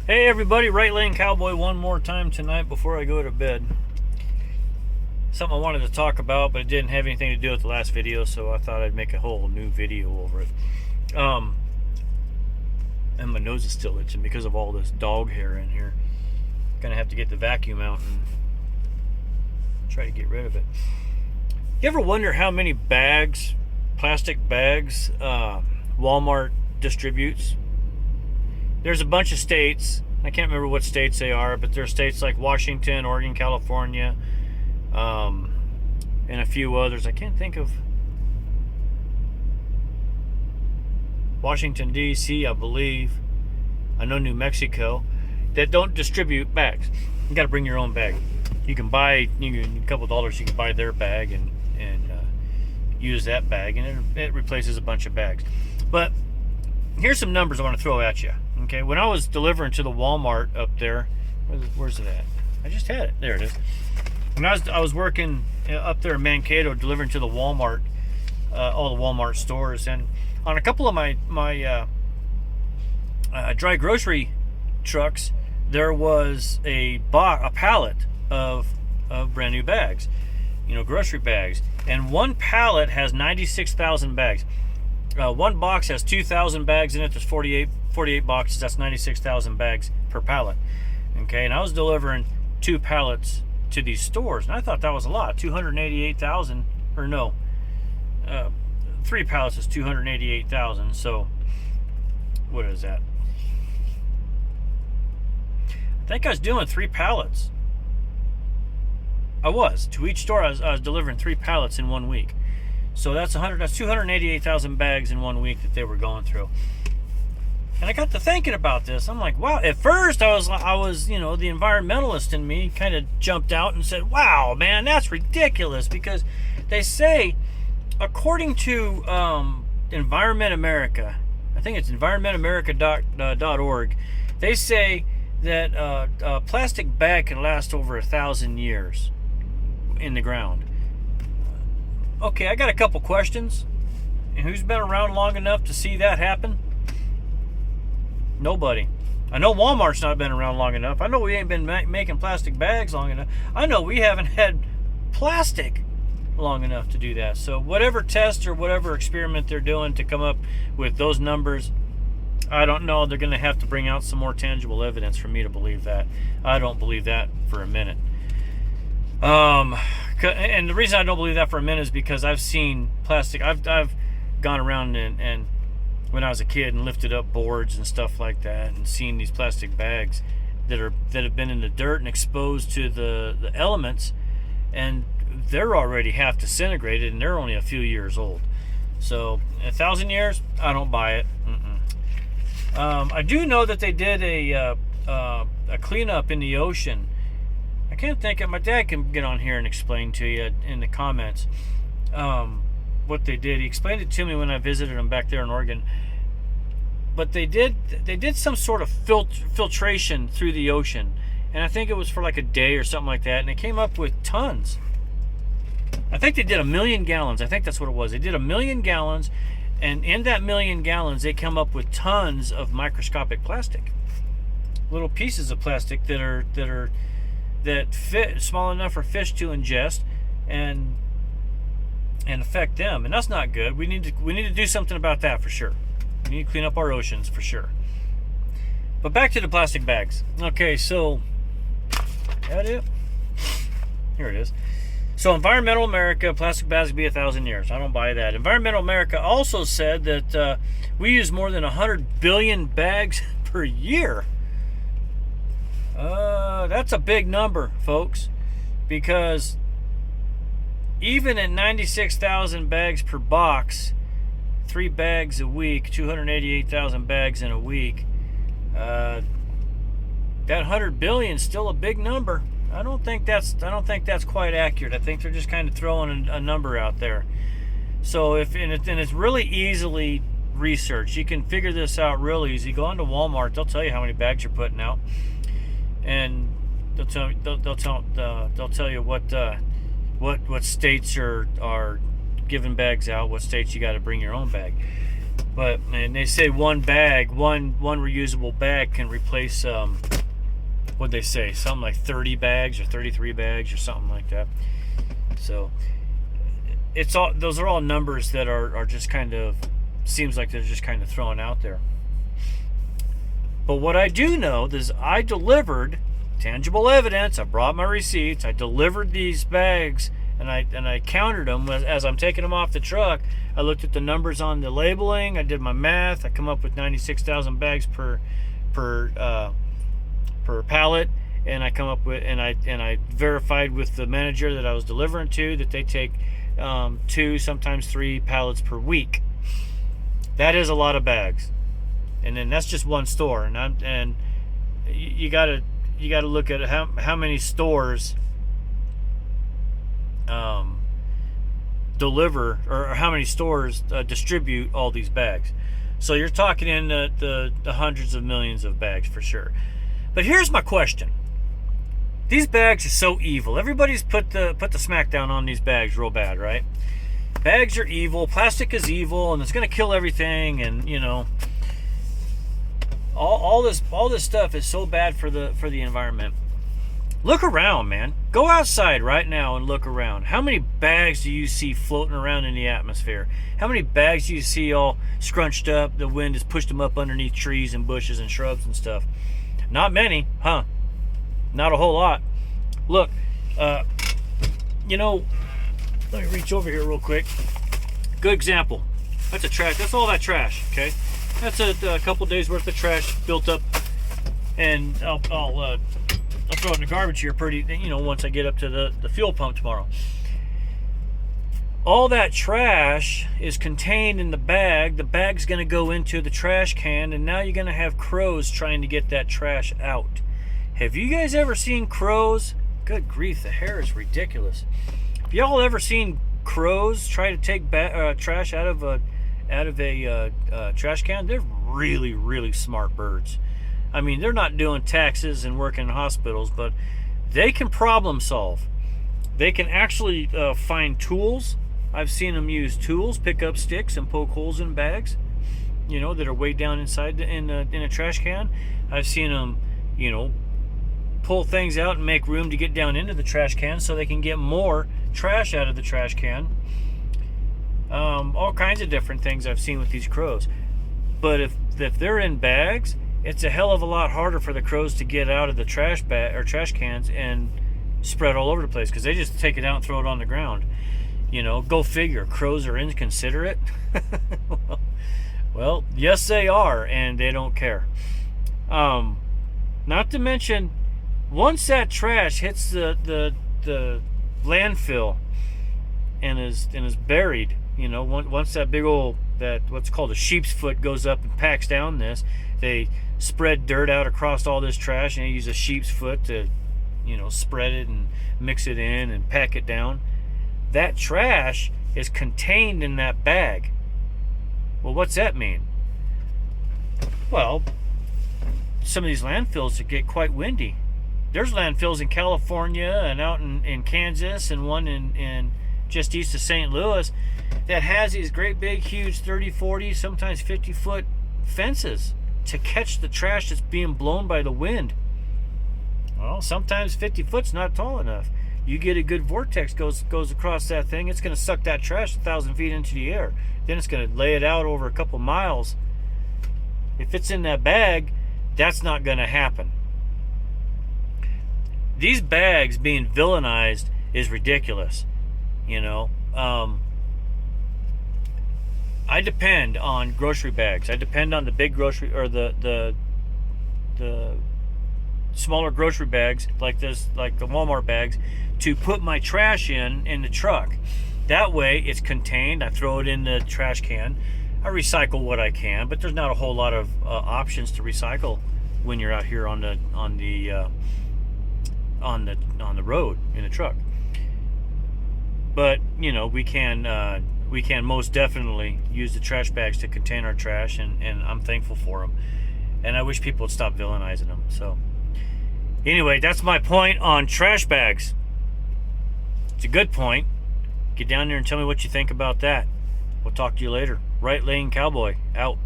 Hey everybody, Right Lane Cowboy one more time tonight before I go to bed. Something I wanted to talk about, but it didn't have anything to do with the last video, so I thought I'd make a whole new video over it. And my nose is still itching because of all this dog hair in here. Gonna have to get the vacuum out and try to get rid of it. You ever wonder how many bags, plastic bags, Walmart distributes? There's a bunch of states. I can't remember what states they are, but there are states like Washington, Oregon, California, and a few others. I can't think of. Washington, D.C., I believe. I know New Mexico, that don't distribute bags. You got to bring your own bag. You can buy, a couple of dollars, you can buy their bag and use that bag, and it replaces a bunch of bags. But here's some numbers I want to throw at you. Okay, when I was delivering to the Walmart up there, where's it at? I just had it. There it is. When I was working up there in Mankato, delivering to the Walmart, all the Walmart stores, and on a couple of my dry grocery trucks, there was a pallet of brand new bags, grocery bags, and one pallet has 96,000 bags. One box has 2,000 bags in it. There's 48 boxes. That's 96,000 bags per pallet. Okay, and I was delivering 2 pallets to these stores, and I thought that was a lot. 288,000, or no, 3 pallets is 288,000. So what is that? I think I was doing 3 pallets. I was to each store. I was delivering 3 pallets in 1 week. So that's 288,000 bags in 1 week that they were going through. And I got to thinking about this. I'm like, wow. At first, I was, the environmentalist in me kind of jumped out and said, wow, man, that's ridiculous. Because they say, according to Environment America, I think it's environmentamerica.org, they say that a plastic bag can last over 1,000 years in the ground. Okay, I got a couple questions. And who's been around long enough to see that happen? Nobody. I know Walmart's not been around long enough. I know we ain't been making plastic bags long enough. I know we haven't had plastic long enough to do that. So whatever test or whatever experiment they're doing to come up with those numbers, I don't know. They're going to have to bring out some more tangible evidence for me to believe that. I don't believe that for a minute. And the reason I don't believe that for a minute is because I've seen plastic. I've gone around and when I was a kid and lifted up boards and stuff like that, and seen these plastic bags that have been in the dirt and exposed to the elements, and they're already half disintegrated and they're only a few years old. So 1,000 years, I don't buy it. I do know that they did a cleanup in the ocean. I can't think of. My dad can get on here and explain to you in the comments what they did. He explained it to me when I visited him back there in Oregon. But they did some sort of filtration through the ocean, and I think it was for like a day or something like that. And they came up with tons. I think they did 1 million gallons. I think that's what it was. They did 1 million gallons, and in that 1 million gallons, they come up with tons of microscopic plastic, little pieces of plastic that fit small enough for fish to ingest and affect them, and that's not good. We need to do something about that for sure. We need to clean up our oceans for sure. But back to the plastic bags. Okay, so that it? Here it is. So Environmental America, plastic bags will be 1,000 years. I don't buy that. Environmental America also said that we use more than 100 billion bags per year. That's a big number, folks, because even at 96,000 bags per box, 3 bags a week, 288,000 bags in a week, that 100 billion is still a big number. I don't think that's quite accurate. I think they're just kind of throwing a number out there. So it's really easily researched. You can figure this out real easy. Go on to Walmart. They'll tell you how many bags you're putting out, and they'll tell you what states are giving bags out, what states you got to bring your own bag. But and they say one reusable bag can replace what'd they say? Something like 30 bags or 33 bags or something like that. So it's all, those are all numbers that are just kind of, seems like they're just kind of thrown out there. But what I do know is I delivered tangible evidence. I brought my receipts. I delivered these bags, and I counted them as I'm taking them off the truck. I looked at the numbers on the labeling. I did my math. I come up with 96,000 bags per pallet, and I come up with, and I verified with the manager that I was delivering to that they take 2, sometimes 3 pallets per week. That is a lot of bags, and then that's just one store. And you gotta look at how many stores deliver, or how many stores distribute all these bags. So you're talking in the hundreds of millions of bags for sure. But here's my question. These bags are so evil. Everybody's put the smackdown on these bags real bad, right? Bags are evil. Plastic is evil, and it's going to kill everything. And you know, all this stuff is so bad for the environment. Look around, man. Go outside right now and look around. How many bags do you see floating around in the atmosphere? How many bags do you see all scrunched up? The wind has pushed them up underneath trees and bushes and shrubs and stuff. Not many, huh? Not a whole lot. Look, you know, let me reach over here real quick. Good example. That's a trash. That's all that trash. Okay, that's a couple days worth of trash built up, and I'll throw it in the garbage here pretty. You know, once I get up to the fuel pump tomorrow. All that trash is contained in the bag. The bag's going to go into the trash can, and now you're going to have crows trying to get that trash out. Have you guys ever seen crows? Good grief, the hair is ridiculous. Have y'all ever seen crows try to take trash out of a trash can? They're really, really smart birds. I mean, they're not doing taxes and working in hospitals, but they can problem solve. They can actually find tools. I've seen them use tools, pick up sticks and poke holes in bags, you know, that are way down inside in a trash can. I've seen them, you know, pull things out and make room to get down into the trash can so they can get more trash out of the trash can. All kinds of different things I've seen with these crows. But if they're in bags, it's a hell of a lot harder for the crows to get out of the trash cans and spread all over the place, because they just take it out and throw it on the ground. You know, go figure. Crows are inconsiderate. Well, yes they are, and they don't care. Not to mention, once that trash hits the landfill and is buried, you know, once that big old, that what's called a sheep's foot goes up and packs down this, they spread dirt out across all this trash, and they use a sheep's foot to, you know, spread it and mix it in and pack it down. That trash is contained in that bag. Well, what's that mean? Well, some of these landfills that get quite windy. There's landfills in California and out in Kansas, and one in just east of St. Louis that has these great big huge 30, 40, sometimes 50-foot fences to catch the trash that's being blown by the wind. Well, sometimes 50 foot's not tall enough. You get a good vortex goes across that thing, it's going to suck that trash 1,000 feet into the air. Then it's going to lay it out over a couple miles. If it's in that bag, that's not going to happen. These bags being villainized is ridiculous. You know, I depend on grocery bags. I depend on the big grocery, or the smaller grocery bags like this, like the Walmart bags, to put my trash in the truck. That way it's contained. I throw it in the trash can. I recycle what I can, but there's not a whole lot of options to recycle when you're out here on the road in a truck. But you know, we can most definitely use the trash bags to contain our trash, and I'm thankful for them. And I wish people would stop villainizing them. So anyway, that's my point on trash bags. It's a good point. Get down there and tell me what you think about that. We'll talk to you later. Right Lane Cowboy out.